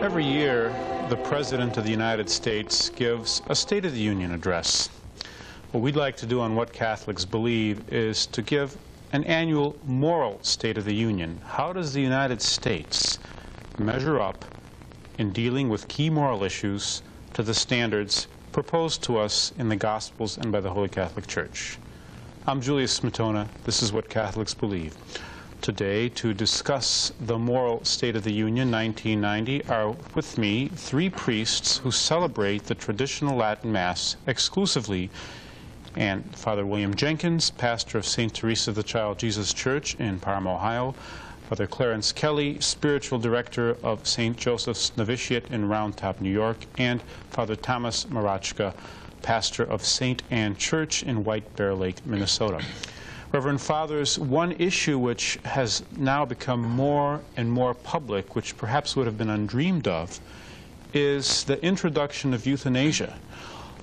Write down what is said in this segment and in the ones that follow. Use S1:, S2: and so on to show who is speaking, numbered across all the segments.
S1: Every year, the President of the United States gives a State of the Union address. What we'd like to do on What Catholics Believe is to give an annual moral State of the Union. How does the United States measure up in dealing with key moral issues to the standards proposed to us in the Gospels and by the Holy Catholic Church? I'm Julius Smetona. This is What Catholics Believe. Today, to discuss the moral State of the Union 1990, are with me three priests who celebrate the traditional Latin Mass exclusively, and Father William Jenkins, pastor of St. Teresa of the Child Jesus Church in Parma, Ohio, Father Clarence Kelly, spiritual director of St. Joseph's Novitiate in Round Top, New York, and Father Thomas Marachka, pastor of St. Anne Church in White Bear Lake, Minnesota. Reverend Fathers, one issue which has now become more and more public, which perhaps would have been undreamed of, is the introduction of euthanasia.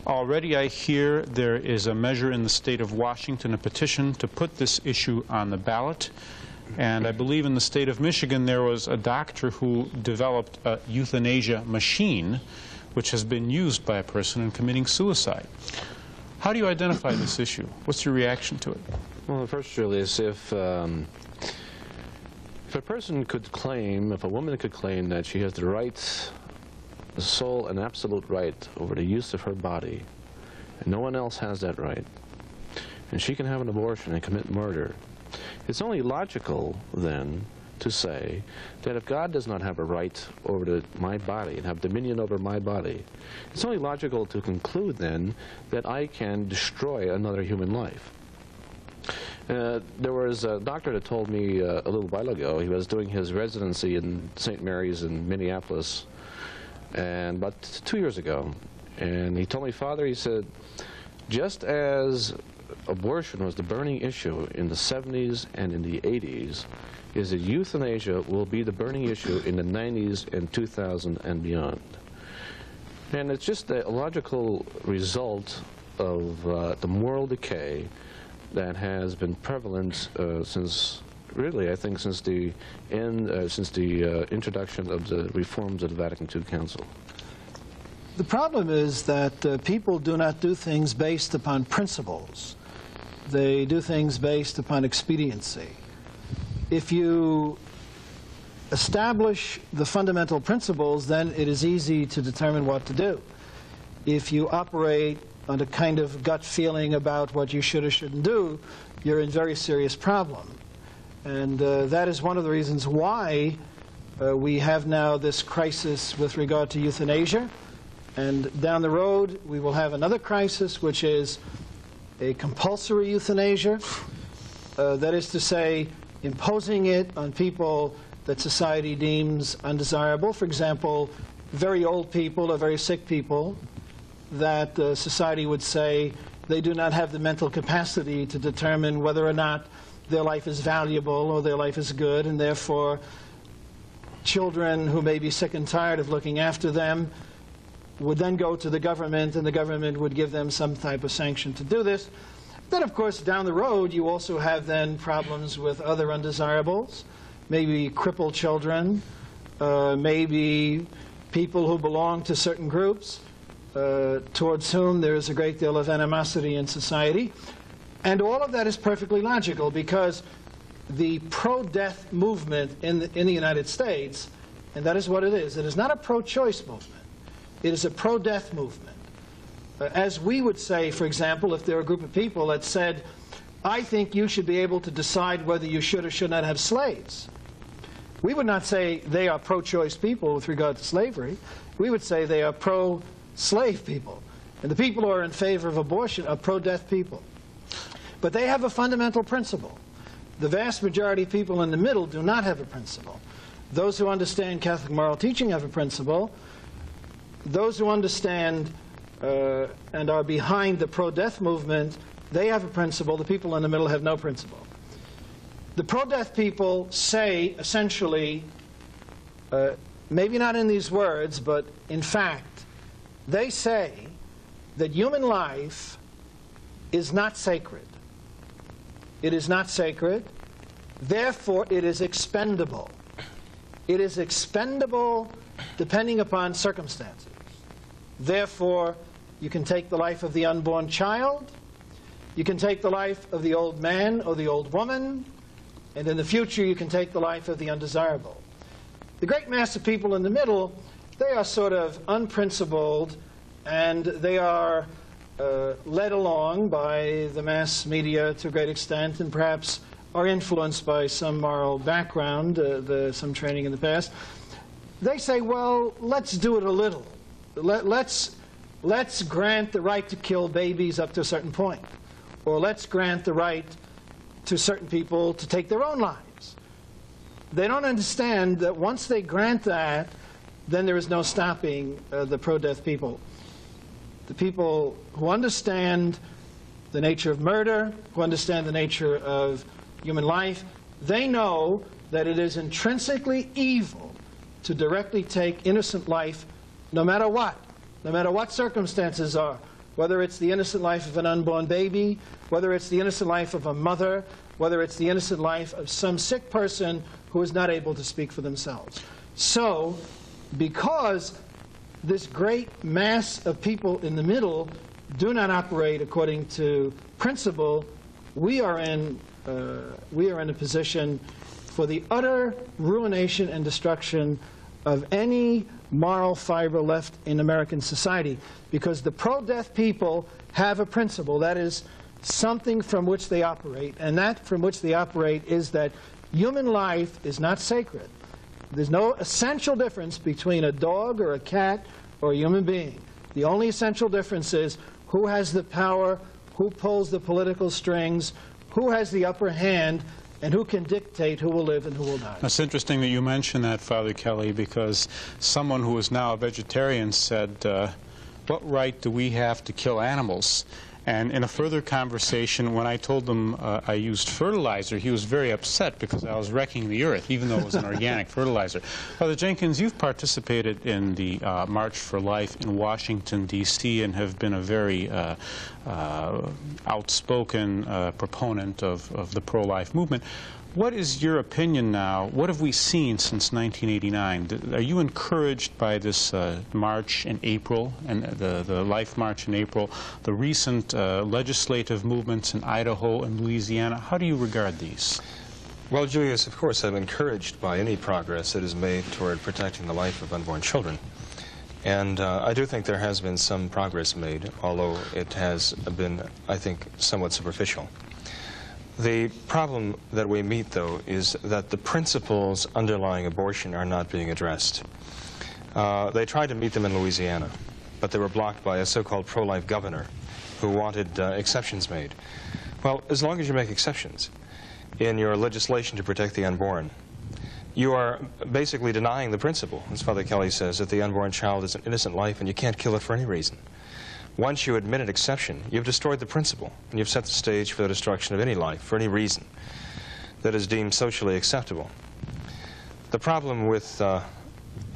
S1: Already I hear there is a measure in the state of Washington, a petition to put this issue on the ballot. And I believe in the state of Michigan there was a doctor who developed a euthanasia machine which has been used by a person in committing suicide. How do you identify this issue? What's your reaction to it?
S2: Well, first, Julius, if a person could claim, if a woman could claim that she has the right, the sole and absolute right over the use of her body, and no one else has that right, and she can have an abortion and commit murder, it's only logical, then, to say that if God does not have a right over my body and have dominion over my body, it's only logical to conclude, then, that I can destroy another human life. There was a doctor that told me a little while ago, he was doing his residency in St. Mary's in Minneapolis, and about 2 years ago, and he told me, Father, he said, just as abortion was the burning issue in the 70s and in the 80s, is that euthanasia will be the burning issue in the 90s and 2000 and beyond. And it's just a logical result of the moral decay that has been prevalent since, really, I think, since the introduction of the reforms of the Vatican II Council.
S3: The problem is that people do not do things based upon principles. They do things based upon expediency. If you establish the fundamental principles, then it is easy to determine what to do. If you operate on a kind of gut feeling about what you should or shouldn't do, you're in very serious problem. And that is one of the reasons why we have now this crisis with regard to euthanasia. And down the road, we will have another crisis, which is a compulsory euthanasia. That is to say, imposing it on people that society deems undesirable. For example, very old people or very sick people that society would say they do not have the mental capacity to determine whether or not their life is valuable or their life is good, and therefore children who may be sick and tired of looking after them would then go to the government, and the government would give them some type of sanction to do this. Then, of course, down the road, you also have then problems with other undesirables, maybe crippled children, maybe people who belong to certain groups, towards whom there is a great deal of animosity in society. And all of that is perfectly logical, because the pro-death movement in the United States, and that is what it is not a pro-choice movement. It is a pro-death movement. As we would say, for example, if there are a group of people that said, I think you should be able to decide whether you should or should not have slaves, we would not say they are pro-choice people with regard to slavery. We would say they are pro-slave people. And the people who are in favor of abortion are pro-death people. But they have a fundamental principle. The vast majority of people in the middle do not have a principle. Those who understand Catholic moral teaching have a principle. Those who understand and are behind the pro-death movement, they have a principle. The people in the middle have no principle. The pro-death people say, essentially, maybe not in these words, but in fact, they say that human life is not sacred. It is not sacred. Therefore, it is expendable. It is expendable depending upon circumstances. Therefore, you can take the life of the unborn child, you can take the life of the old man or the old woman, and in the future you can take the life of the undesirable. The great mass of people in the middle, they are sort of unprincipled, and they are led along by the mass media to a great extent, and perhaps are influenced by some moral background, some training in the past. They say, well, let's do it a little. Let's grant the right to kill babies up to a certain point. Or let's grant the right to certain people to take their own lives. They don't understand that once they grant that, then there is no stopping the pro-death people. The people who understand the nature of murder, who understand the nature of human life, they know that it is intrinsically evil to directly take innocent life, no matter what circumstances are, whether it's the innocent life of an unborn baby, whether it's the innocent life of a mother, whether it's the innocent life of some sick person who is not able to speak for themselves. So, because this great mass of people in the middle do not operate according to principle, we are in a position for the utter ruination and destruction of any moral fiber left in American society, because the pro-death people have a principle, that is something from which they operate, and that from which they operate is that human life is not sacred. There's no essential difference between a dog or a cat or a human being. The only essential difference is who has the power, who pulls the political strings, who has the upper hand, and who can dictate who will live and who will die.
S1: It's interesting that you mention that, Father Kelly, because someone who is now a vegetarian said, what right do we have to kill animals? And in a further conversation, when I told him I used fertilizer, he was very upset because I was wrecking the earth, even though it was an organic fertilizer. Father Jenkins, you've participated in the March for Life in Washington, D.C., and have been a very outspoken proponent of the pro-life movement. What is your opinion now? What have we seen since 1989? Are you encouraged by this march in April, and the Life March in April, the recent legislative movements in Idaho and Louisiana? How do you regard these?
S4: Well, Julius, of course, I'm encouraged by any progress that is made toward protecting the life of unborn children. And I do think there has been some progress made, although it has been, I think, somewhat superficial. The problem that we meet, though, is that the principles underlying abortion are not being addressed. They tried to meet them in Louisiana, but they were blocked by a so-called pro-life governor who wanted exceptions made. Well, as long as you make exceptions in your legislation to protect the unborn, you are basically denying the principle, as Father Kelly says, that the unborn child is an innocent life and you can't kill it for any reason. Once you admit an exception, you've destroyed the principle, and you've set the stage for the destruction of any life, for any reason that is deemed socially acceptable. The problem with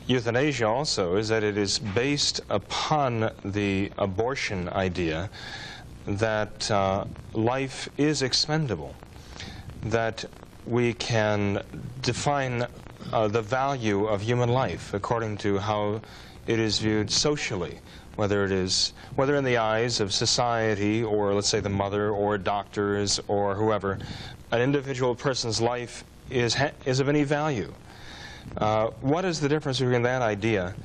S4: euthanasia also is that it is based upon the abortion idea that life is expendable, that we can define the value of human life according to how it is viewed socially, whether in the eyes of society or, let's say, the mother or doctors or whoever, an individual person's life is of any value. What is the difference between that idea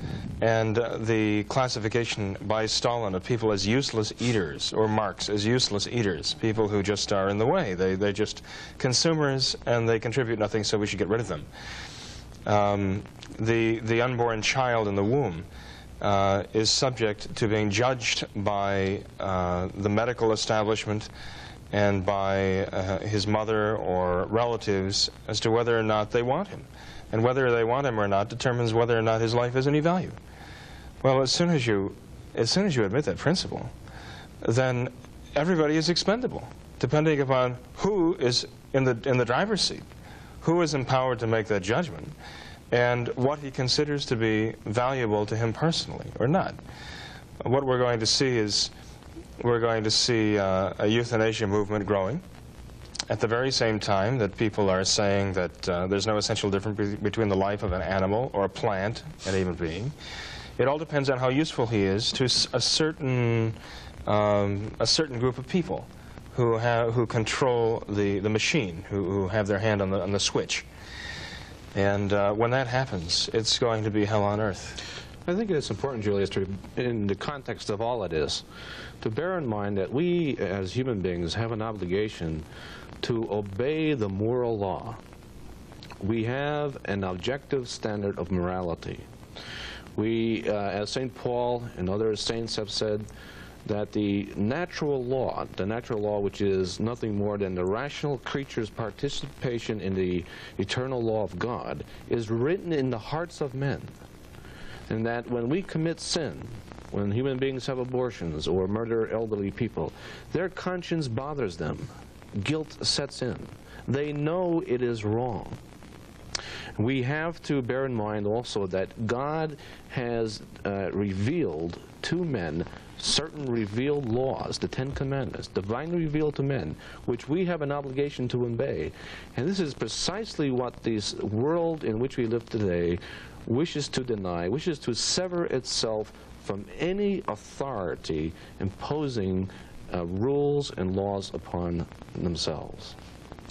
S4: and the classification by Stalin of people as useless eaters, or Marx as useless eaters, people who just are in the way? They're just consumers and they contribute nothing, so we should get rid of them. The unborn child in the womb is subject to being judged by the medical establishment and by his mother or relatives as to whether or not they want him. And whether they want him or not determines whether or not his life has any value. Well, as soon as you admit that principle, then everybody is expendable, depending upon who is in the driver's seat, who is empowered to make that judgment, and what he considers to be valuable to him personally or not. What we're going to see is a euthanasia movement growing, at the very same time that people are saying that there's no essential difference between the life of an animal or a plant and a human being. It all depends on how useful he is to a certain group of people who control the machine, who have their hand on the switch. And when that happens, it's going to be hell on earth.
S2: I think it's important, Julius, in the context of all it is, to bear in mind that we as human beings have an obligation to obey the moral law. We have an objective standard of morality. We, as St. Paul and other saints have said, that the natural law which is nothing more than the rational creature's participation in the eternal law of God, is written in the hearts of men. And that when we commit sin, when human beings have abortions or murder elderly people, their conscience bothers them. Guilt sets in. They know it is wrong. We have to bear in mind also that God has revealed to men certain revealed laws, the Ten Commandments, divinely revealed to men, which we have an obligation to obey. And this is precisely what this world in which we live today wishes to deny, wishes to sever itself from any authority imposing rules and laws upon themselves.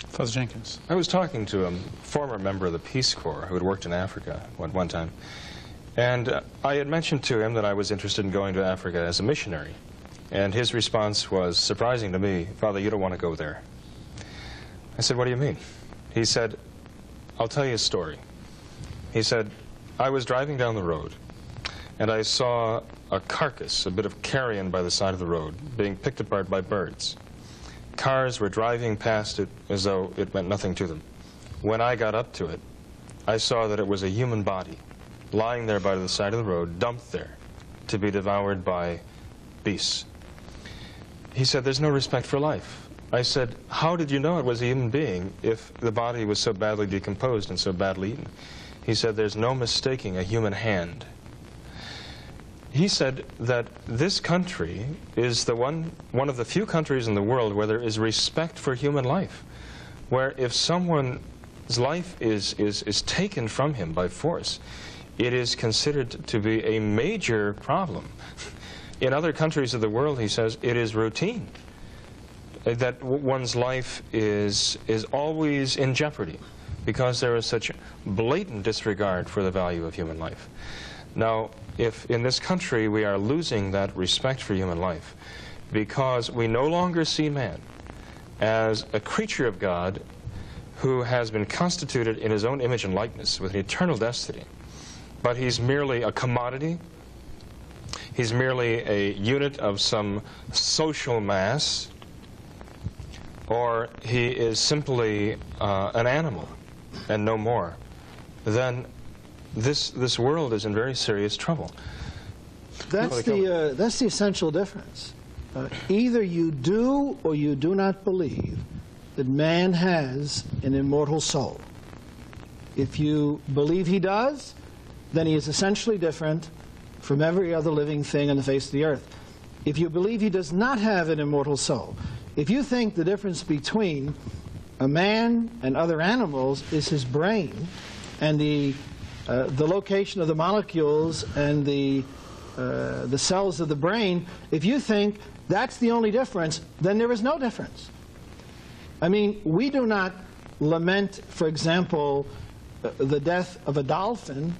S1: Father Jenkins.
S4: I was talking to a former member of the Peace Corps who had worked in Africa one time. And I had mentioned to him that I was interested in going to Africa as a missionary. And his response was surprising to me. Father, you don't want to go there. I said, what do you mean? He said, I'll tell you a story. He said, I was driving down the road, and I saw a carcass, a bit of carrion by the side of the road, being picked apart by birds. Cars were driving past it as though it meant nothing to them. When I got up to it, I saw that it was a human body, lying there by the side of the road, dumped there, to be devoured by beasts. He said, there's no respect for life. I said, how did you know it was a human being if the body was so badly decomposed and so badly eaten? He said, there's no mistaking a human hand. He said that this country is the one of the few countries in the world where there is respect for human life, where if someone's life is taken from him by force, it is considered to be a major problem. In other countries of the world, he says, it is routine, that one's life is always in jeopardy because there is such blatant disregard for the value of human life. Now, if in this country we are losing that respect for human life because we no longer see man as a creature of God who has been constituted in his own image and likeness with an eternal destiny, but he's merely a commodity, he's merely a unit of some social mass, or he is simply an animal and no more, then this world is in very serious trouble.
S3: That's the essential difference. Either you do or you do not believe that man has an immortal soul. If you believe he does, then he is essentially different from every other living thing on the face of the earth. If you believe he does not have an immortal soul, if you think the difference between a man and other animals is his brain and the location of the molecules and the cells of the brain, if you think that's the only difference, then there is no difference. I mean, we do not lament, for example, the death of a dolphin.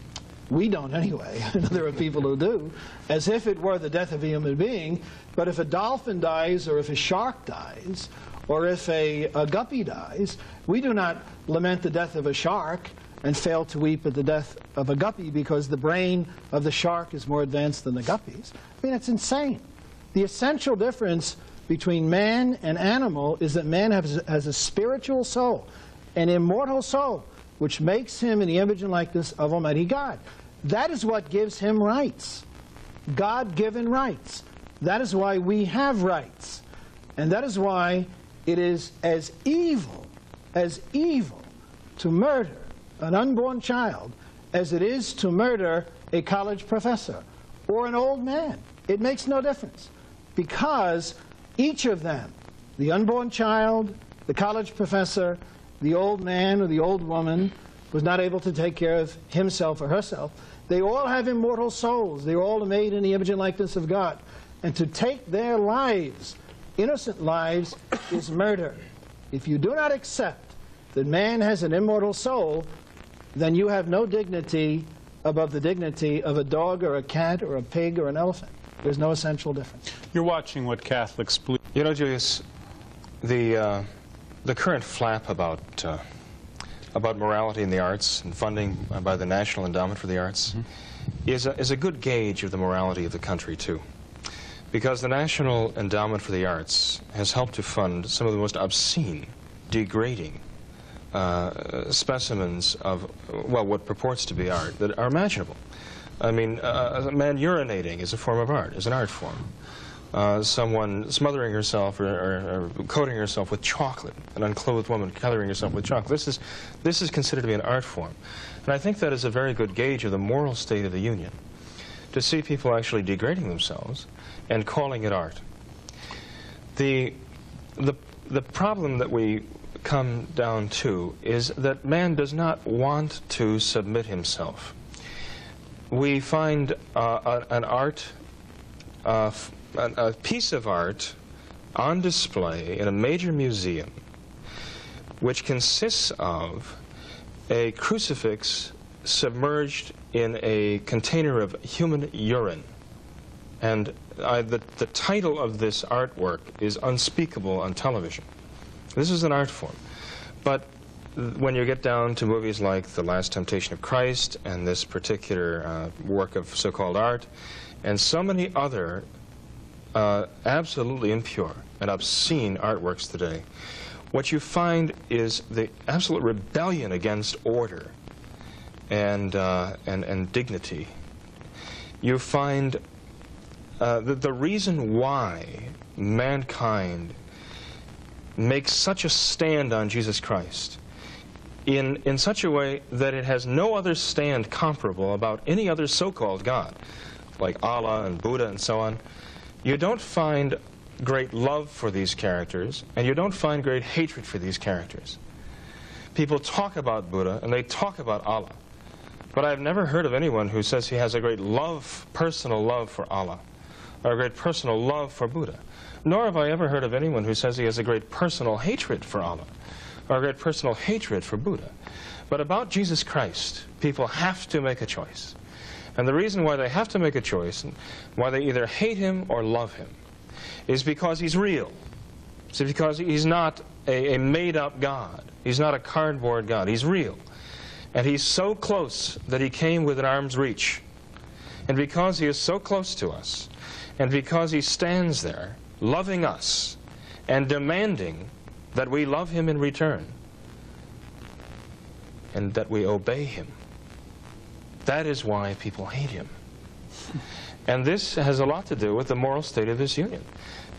S3: We don't anyway. There are people who do, as if it were the death of a human being. But if a dolphin dies, or if a shark dies, or if a guppy dies, we do not lament the death of a shark and fail to weep at the death of a guppy because the brain of the shark is more advanced than the guppy's. I mean, it's insane. The essential difference between man and animal is that man has a spiritual soul, an immortal soul, which makes him in the image and likeness of Almighty God. That is what gives him rights, God-given rights. That is why we have rights. And that is why it is as evil to murder an unborn child as it is to murder a college professor or an old man. It makes no difference, because each of them, the unborn child the college professor, the old man or the old woman who's not able to take care of himself or herself. They all have immortal souls. They're all made in the image and likeness of God. And to take their lives, innocent lives, is murder. If you do not accept that man has an immortal soul, then you have no dignity above the dignity of a dog or a cat or a pig or an elephant. There's no essential difference.
S1: You're watching What Catholics Believe.
S4: You know, Julius, the current flap about morality in the arts and funding by the National Endowment for the Arts is a good gauge of the morality of the country, too. Because the National Endowment for the Arts has helped to fund some of the most obscene, degrading specimens of, well, what purports to be art that are imaginable. I mean, a man urinating is a form of art, is an art form. Someone smothering herself or coating herself with chocolate, an unclothed woman coloring herself with chocolate. This is considered to be an art form. And I think that is a very good gauge of the moral state of the Union, to see people actually degrading themselves and calling it art. The problem that we come down to is that man does not want to submit himself. We find a piece of art on display in a major museum which consists of a crucifix submerged in a container of human urine. And the title of this artwork is unspeakable on television. This is an art form. But when you get down to movies like The Last Temptation of Christ and this particular work of so-called art, and so many other absolutely impure and obscene artworks today, what you find is the absolute rebellion against order and dignity. You find the reason why mankind makes such a stand on Jesus Christ in such a way that it has no other stand comparable about any other so-called God, like Allah and Buddha and so on. You don't find great love for these characters, and you don't find great hatred for these characters. People talk about Buddha, and they talk about Allah, but I've never heard of anyone who says he has a great love, personal love for Allah, or a great personal love for Buddha. Nor have I ever heard of anyone who says he has a great personal hatred for Allah, or a great personal hatred for Buddha. But about Jesus Christ, people have to make a choice. And the reason why they have to make a choice, and why they either hate him or love him, is because he's real. It's because he's not a made-up God. He's not a cardboard God. He's real. And he's so close that he came within arm's reach. And because he is so close to us, and because he stands there loving us and demanding that we love him in return and that we obey him, that is why people hate him. And this has a lot to do with the moral state of this union,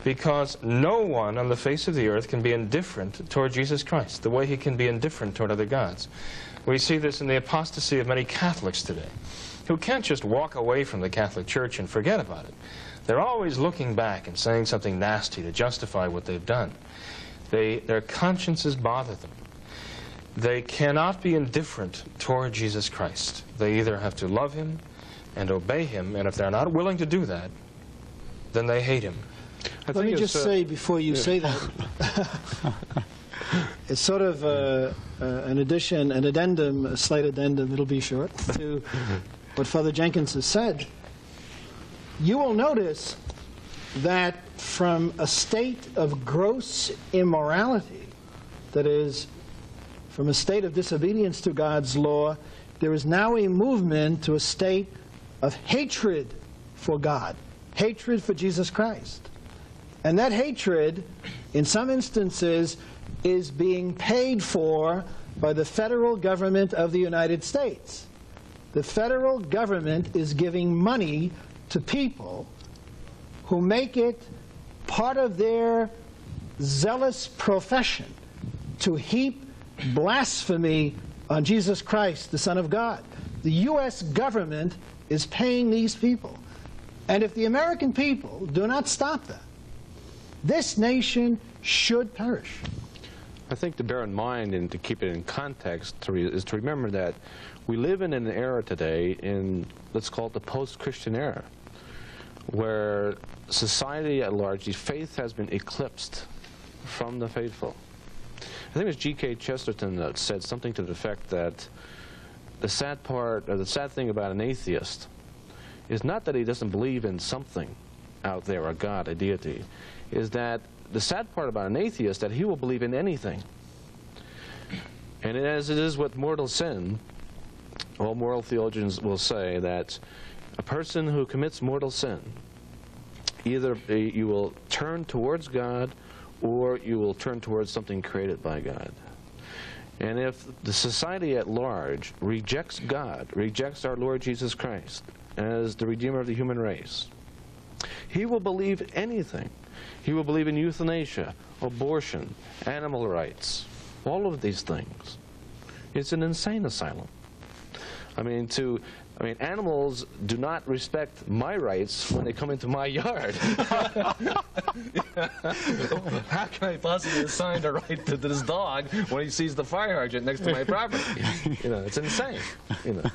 S4: because no one on the face of the earth can be indifferent toward Jesus Christ the way he can be indifferent toward other gods. We see this in the apostasy of many Catholics today, who can't just walk away from the Catholic Church and forget about it. They're always looking back and saying something nasty to justify what they've done. Their consciences bother them. They cannot be indifferent toward Jesus Christ. They either have to love him and obey him, and if they're not willing to do that, then they hate him.
S3: Let me just say before you say that, it's sort of an addition, an addendum, a slight addendum, it'll be short, to what Father Jenkins has said. You will notice that from a state of gross immorality, that is, from a state of disobedience to God's law, there is now a movement to a state of hatred for God, hatred for Jesus Christ. And that hatred, in some instances, is being paid for by the federal government of the United States. The federal government is giving money to people who make it part of their zealous profession to heap blasphemy on Jesus Christ, the Son of God. The U.S. government is paying these people. And if the American people do not stop that, this nation should perish.
S2: I think to bear in mind and to keep it in context is to remember that we live in an era today in, let's call it the post-Christian era, where society at large, the faith has been eclipsed from the faithful. I think it was G.K. Chesterton that said something to the effect that the sad part, or the sad thing about an atheist is not that he doesn't believe in something out there, a God, a deity, is that the sad part about an atheist that he will believe in anything. And as it is with mortal sin, all moral theologians will say that a person who commits mortal sin, either you will turn towards God or you will turn towards something created by God. And if the society at large rejects God, rejects our Lord Jesus Christ as the Redeemer of the human race, he will believe anything. He will believe in euthanasia, abortion, animal rights, all of these things. It's an insane asylum. I mean, animals do not respect my rights when they come into my yard. How can I possibly assign a right to this dog when he sees the fire hydrant next to my property? You know, it's insane. You know,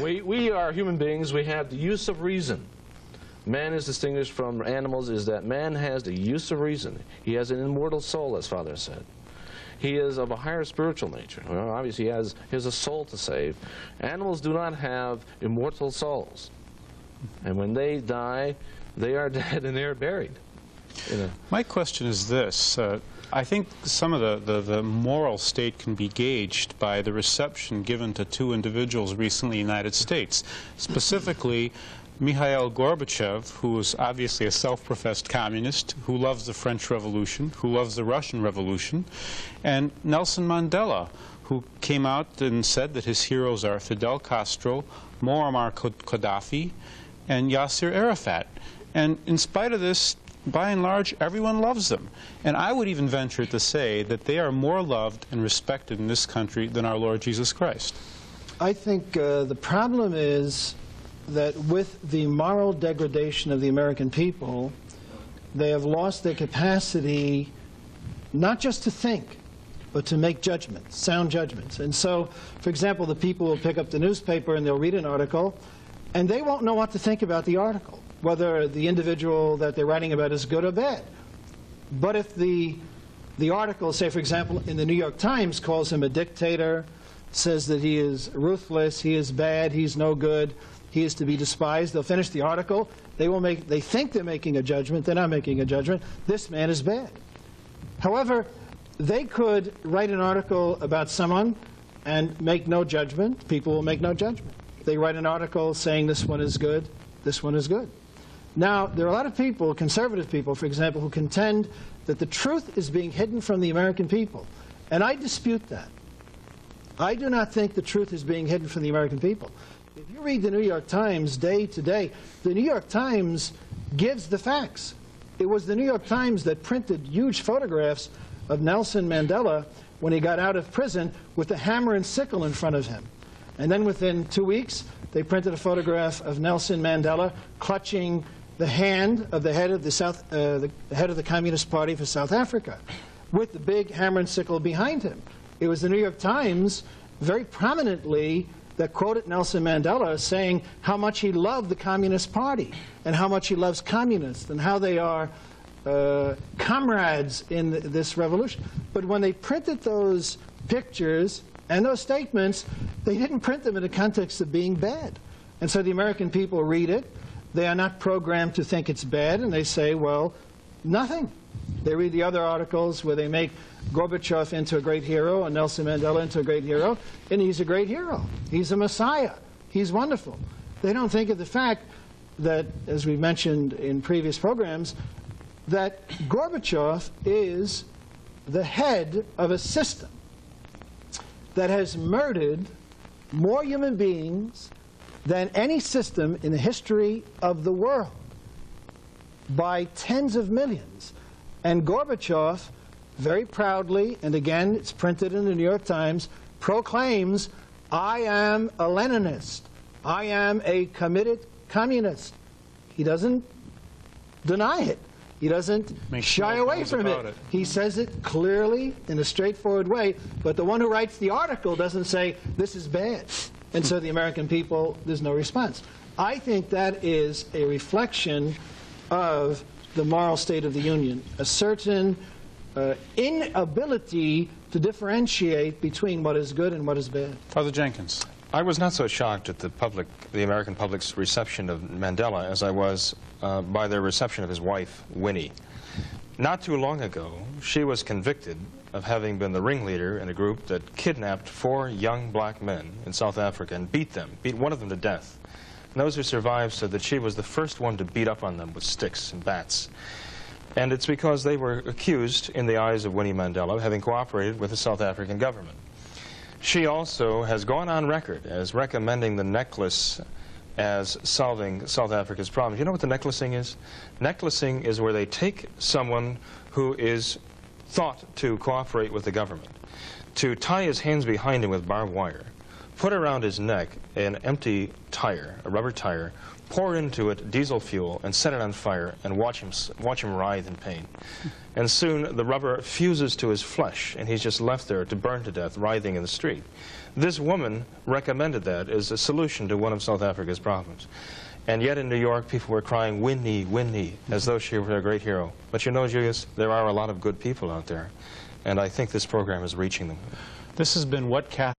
S2: we are human beings. We have the use of reason. Man is distinguished from animals is that man has the use of reason. He has an immortal soul, as Father said. He is of a higher spiritual nature. Well, obviously, he has a soul to save. Animals do not have immortal souls. And when they die, they are dead and they are buried. You know.
S1: My question is this. I think some of the moral state can be gauged by the reception given to two individuals recently in the United States. Specifically, Mikhail Gorbachev, who is obviously a self-professed communist, who loves the French Revolution, who loves the Russian Revolution, and Nelson Mandela, who came out and said that his heroes are Fidel Castro, Muammar Gaddafi, and Yasser Arafat. And in spite of this, by and large, everyone loves them. And I would even venture to say that they are more loved and respected in this country than our Lord Jesus Christ.
S3: I think the problem is that with the moral degradation of the American people, they have lost their capacity not just to think, but to make judgments, sound judgments. And so, for example, the people will pick up the newspaper and they'll read an article, and they won't know what to think about the article, whether the individual that they're writing about is good or bad. But if the article, say, for example, in the New York Times calls him a dictator, says that he is ruthless, he is bad, he's no good, he is to be despised, they'll finish the article, they think they're making a judgment, they're not making a judgment, this man is bad. However, they could write an article about someone and make no judgment, people will make no judgment. They write an article saying this one is good, this one is good. Now, there are a lot of people, conservative people, for example, who contend that the truth is being hidden from the American people. And I dispute that. I do not think the truth is being hidden from the American people. If you read the New York Times day to day, the New York Times gives the facts. It was the New York Times that printed huge photographs of Nelson Mandela when he got out of prison with a hammer and sickle in front of him. And then within 2 weeks, they printed a photograph of Nelson Mandela clutching the hand of the head of the head of the Communist Party for South Africa, with the big hammer and sickle behind him. It was the New York Times very prominently that quoted Nelson Mandela saying how much he loved the Communist Party and how much he loves communists and how they are comrades in this revolution. But when they printed those pictures and those statements, they didn't print them in the context of being bad. And so the American people read it. They are not programmed to think it's bad, and they say, well, nothing. They read the other articles where they make Gorbachev into a great hero and Nelson Mandela into a great hero, and he's a great hero. He's a messiah. He's wonderful. They don't think of the fact that, as we mentioned in previous programs, that Gorbachev is the head of a system that has murdered more human beings than any system in the history of the world by tens of millions. And Gorbachev very proudly, and again it's printed in the New York Times, proclaims, I am a Leninist. I am a committed communist. He doesn't deny it. He doesn't
S1: Makes
S3: shy
S1: no
S3: away
S1: bones
S3: from
S1: about
S3: it.
S1: it.
S3: He says it clearly in a straightforward way, but the one who writes the article doesn't say, this is bad. And so the American people, there's no response. I think that is a reflection of the moral state of the Union, a certain inability to differentiate between what is good and what is bad.
S1: Father Jenkins.
S4: I was not so shocked at the American public's reception of Mandela as I was by their reception of his wife, Winnie. Not too long ago, she was convicted of having been the ringleader in a group that kidnapped 4 young black men in South Africa and beat one of them to death. And those who survived said that she was the first one to beat up on them with sticks and bats. And it's because they were accused, in the eyes of Winnie Mandela, of having cooperated with the South African government. She also has gone on record as recommending the necklace as solving South Africa's problems. You know what the necklacing is? Necklacing is where they take someone who is thought to cooperate with the government, to tie his hands behind him with barbed wire, put around his neck an empty tire, a rubber tire, pour into it diesel fuel and set it on fire and watch him writhe in pain. And soon the rubber fuses to his flesh and he's just left there to burn to death, writhing in the street. This woman recommended that as a solution to one of South Africa's problems. And yet in New York, people were crying, Winnie, Winnie, as though she were a great hero. But you know, Julius, there are a lot of good people out there. And I think this program is reaching them.
S1: This has been What Catholics